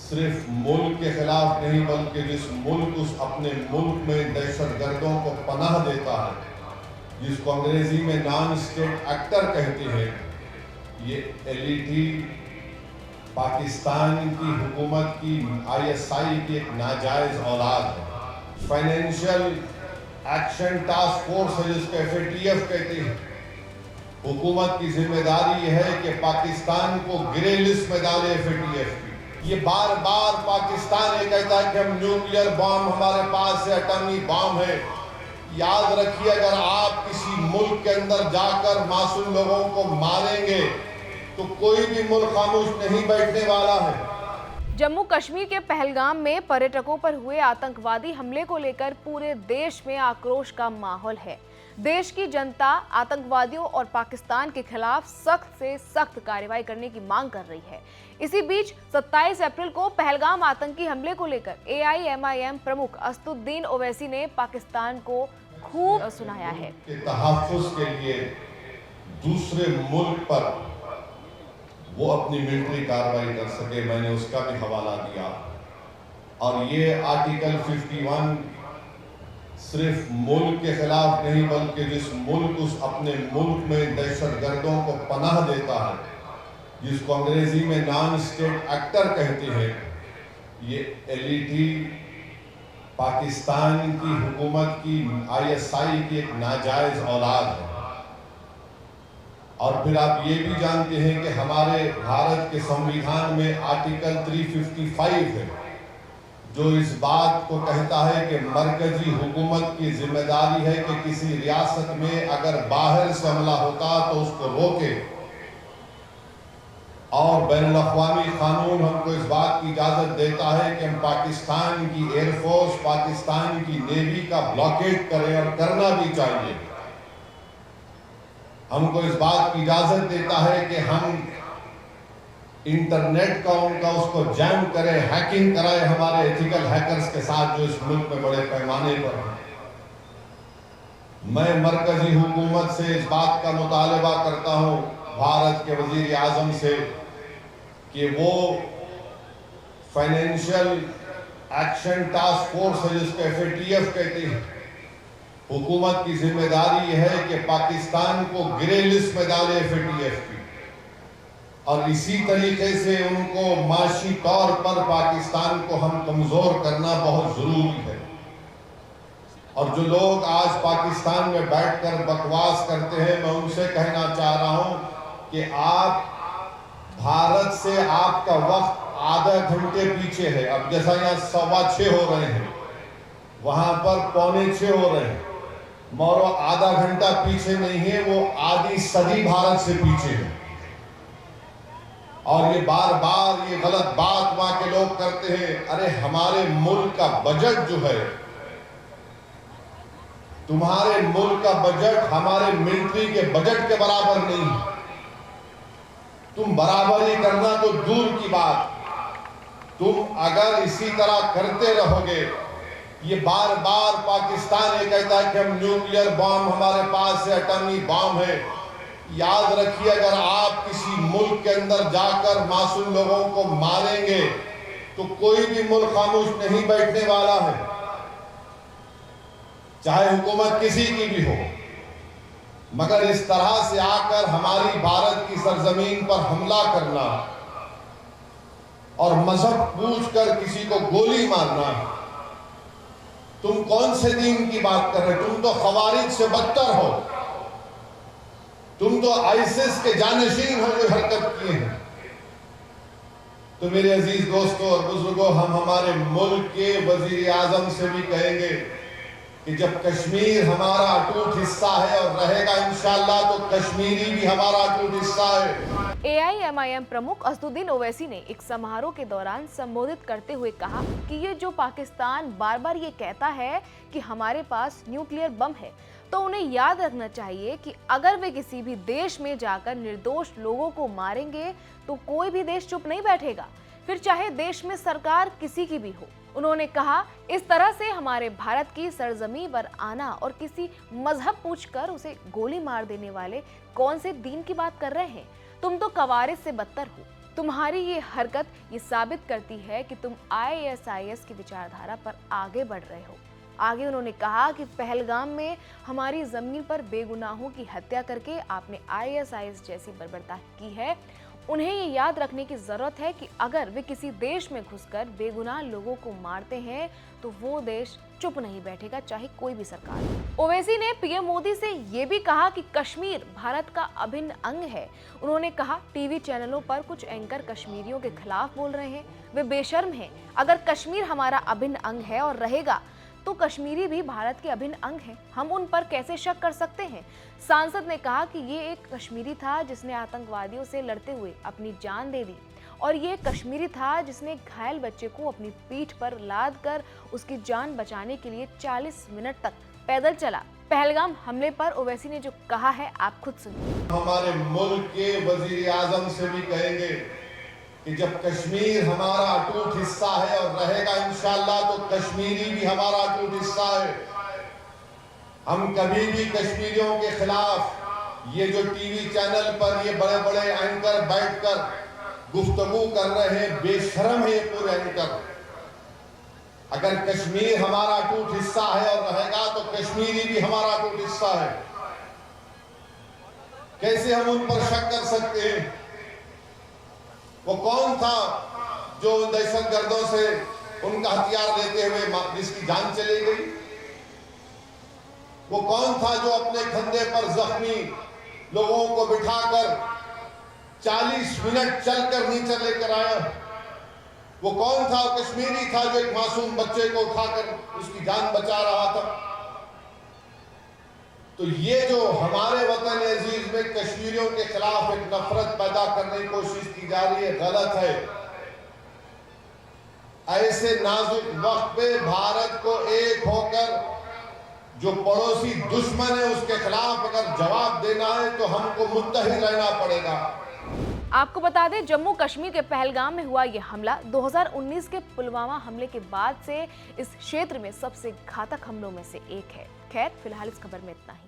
सिर्फ मुल्क के खिलाफ नहीं बल्कि जिस मुल्क उस अपने मुल्क में दहशतगर्दों को पनाह देता है, जिसको अंग्रेजी में नॉन स्टेट एक्टर कहते हैं, ये एलईटी पाकिस्तान की हुकूमत की आईएसआई की एक नाजायज औलाद है। फाइनेंशियल एक्शन टास्क फोर्स है जिसको एफएटीएफ कहते हैं। हुकूमत की जिम्मेदारी यह है कि पाकिस्तान को ग्रे लिस्ट में डाले एफएटीएफ की। ये बार बार पाकिस्तान ये कहता है कि हम न्यूक्लियर बॉम्ब हमारे पास है, एटॉमिक बॉम्ब है। याद रखिए, अगर आप किसी मुल्क के अंदर जाकर मासूम लोगों को मारेंगे तो कोई भी मुल्क खामोश नहीं बैठने वाला है। जम्मू कश्मीर के पहलगाम में पर्यटकों पर हुए आतंकवादी हमले को लेकर पूरे देश में आक्रोश का माहौल है। देश की जनता आतंकवादियों और पाकिस्तान के खिलाफ सख्त से सख्त कार्रवाई करने की मांग कर रही है। इसी बीच 27 अप्रैल को पहलगाम आतंकी हमले को लेकर एआईएमआईएम प्रमुख असदुद्दीन ओवैसी ने पाकिस्तान को खूब सुनाया है। तहफ़्फ़ुज़ के लिए दूसरे मुल्क पर वो अपनी मिलिट्री कार्रवाई कर सके, मैंने उसका भी हवाला दिया। और ये आर्टिकल 51 सिर्फ मुल्क के खिलाफ नहीं बल्कि जिस मुल्क उस अपने मुल्क में दहशतगर्दों को पनाह देता है, जिसको अंग्रेजी में नॉन स्टेट एक्टर कहते हैं, ये एलईटी पाकिस्तान की हुकूमत की आईएसआई की एक नाजायज औलाद है। और फिर आप ये भी जानते हैं कि हमारे भारत के संविधान में आर्टिकल 355 है जो इस बात को कहता है कि मरकजी हुकूमत की जिम्मेदारी है कि किसी रियासत में अगर बाहर से हमला होता तो उसको रोके। और बैनुल-अक़वामी कानून हमको इस बात की इजाज़त देता है कि हम पाकिस्तान की एयरफोर्स, पाकिस्तान की नेवी का ब्लॉकेट करें, और करना भी चाहिए। हमको इस बात की इजाज़त देता है कि हम इंटरनेट का उनका उसको जैम करें, हैकिंग कराएं हमारे एथिकल हैकर्स के साथ जो इस मुल्क में बड़े पैमाने पर हैं। मैं मरकजी हुकूमत से इस बात का मुतालबा करता हूं, भारत के वजीर आज़म से, कि वो फाइनेंशियल एक्शन टास्क फोर्स है जिसको एफएटीएफ कहते हैं। हुकूमत की जिम्मेदारी यह है कि पाकिस्तान को ग्रे लिस्ट में डाले एफएटीएफ की, और इसी तरीके से उनको माशी तौर पर पाकिस्तान को हम कमजोर करना बहुत जरूरी है। और जो लोग आज पाकिस्तान में बैठकर बकवास करते हैं, मैं उनसे कहना चाह रहा हूं कि आप भारत से आपका वक्त आधा घंटे पीछे है। अब जैसा यहाँ 6:15 हो रहे हैं, वहां पर 6:45 हो रहे हैं, मौरो आधा घंटा पीछे नहीं है, वो आधी सदी भारत से पीछे है। और ये बार बार ये गलत बात वहां के लोग करते हैं। अरे हमारे मुल्क का बजट जो है, तुम्हारे मुल्क का बजट हमारे मिलिट्री के बजट के बराबर नहीं है। तुम बराबरी करना तो दूर की बात, तुम अगर इसी तरह करते रहोगे, ये बार बार पाकिस्तान ये कहता है कि हम न्यूक्लियर बॉम्ब हमारे पास है, एटॉमिक बॉम्ब है। याद रखिए, अगर आप किसी मुल्क के अंदर जाकर मासूम लोगों को मारेंगे तो कोई भी मुल्क खामोश नहीं बैठने वाला है, चाहे हुकूमत किसी की भी हो। मगर इस तरह से आकर हमारी भारत की सरजमीन पर हमला करना और मजहब पूछकर किसी को गोली मारना, तुम कौन से दीन की बात कर रहे हो? तुम तो खवारिज से बदतर हो, तुम तो आईसिस के जानशीन हो जो हरकत किए हैं। तो मेरे अजीज दोस्तों और बुजुर्गों, हम हमारे मुल्क के वजीर आजम से भी कहेंगे कि जब कश्मीर हमारा अटूट हिस्सा है और रहेगा इंशाअल्लाह, तो कश्मीरी भी हमारा अटूट हिस्सा है। एआईएमआईएम प्रमुख असदुद्दीन ओवैसी ने एक समारोह के दौरान संबोधित करते हुए कहा कि ये जो पाकिस्तान बार बार ये कहता है कि हमारे पास न्यूक्लियर बम है, तो उन्हें याद रखना चाहिए कि अगर वे किसी भी देश में जाकर निर्दोष लोगों को मारेंगे तो कोई भी देश चुप नहीं बैठेगा, फिर चाहे देश में सरकार किसी की भी हो। उन्होंने कहा, इस तरह से हमारे भारत की सरजमी पर आना और किसी मजहब पूछकर उसे गोली मार देने वाले कौन से दीन की बात कर रहे हैं? तुम तो कवारिज से बदतर हो, तुम्हारी ये हरकत ये साबित करती है कि तुम ISIS की विचारधारा पर आगे बढ़ रहे हो। आगे उन्होंने कहा कि पहलगाम में हमारी जमीन पर बेगुनाहों की हत्या करके आपने ISIS जैसी बर्बरता की है। उन्हें ये याद रखने की जरूरत है कि अगर वे किसी देश में घुसकर बेगुनाह लोगों को मारते हैं तो वो देश चुप नहीं बैठेगा, चाहे कोई भी सरकार हो। ओवैसी ने पीएम मोदी से ये भी कहा कि कश्मीर भारत का अभिन्न अंग है। उन्होंने कहा टीवी चैनलों पर कुछ एंकर कश्मीरियों के खिलाफ बोल रहे हैं, वे बेशर्म हैं। अगर कश्मीर हमारा अभिन्न अंग है और रहेगा तो कश्मीरी भी भारत के अभिन्न अंग हैं, हम उन पर कैसे शक कर सकते हैं। सांसद ने कहा कि ये एक कश्मीरी था जिसने आतंकवादियों से लड़ते हुए अपनी जान दे दी और ये कश्मीरी था जिसने घायल बच्चे को अपनी पीठ पर लाद कर उसकी जान बचाने के लिए 40 मिनट तक पैदल चला। पहलगाम हमले पर ओवैसी ने जो कहा है आप खुद सुनिए। हमारे मुल्क के वजीर आजम से भी कहेंगे कि जब कश्मीर हमारा अटूट हिस्सा है और रहेगा इंशाअल्लाह तो कश्मीरी भी हमारा अटूट हिस्सा है। हम कभी भी कश्मीरियों के खिलाफ ये जो टीवी चैनल पर ये बड़े बड़े एंकर बैठकर गुफ्तगू कर रहे हैं, बेशर्म है ये पूरे एंकर। अगर कश्मीर हमारा अटूट हिस्सा है और रहेगा तो कश्मीरी भी हमारा अटूट हिस्सा है। कैसे हम उन पर शक कर सकते हैं? वो कौन था जो दहशतगर्दों से उनका हथियार लेते हुए जिसकी जान चली गई? वो कौन था जो अपने कंधे पर जख्मी लोगों को बिठाकर 40 मिनट चलकर नीचे लेकर आया? वो कौन था? कश्मीरी था जो एक मासूम बच्चे को उठाकर उसकी जान बचा रहा था। तो ये जो हमारे वतन अजीज में कश्मीरियों के खिलाफ एक नफरत पैदा करने की कोशिश की जा रही है, गलत है। ऐसे नाजुक वक्त पे भारत को एक होकर जो पड़ोसी दुश्मन है उसके खिलाफ अगर जवाब देना है तो हमको मुत्तहिद रहना पड़ेगा। आपको बता दें जम्मू कश्मीर के पहलगाम में हुआ यह हमला 2019 के पुलवामा हमले के बाद से इस क्षेत्र में सबसे घातक हमलों में से एक है। खैर फिलहाल इस खबर में इतना ही।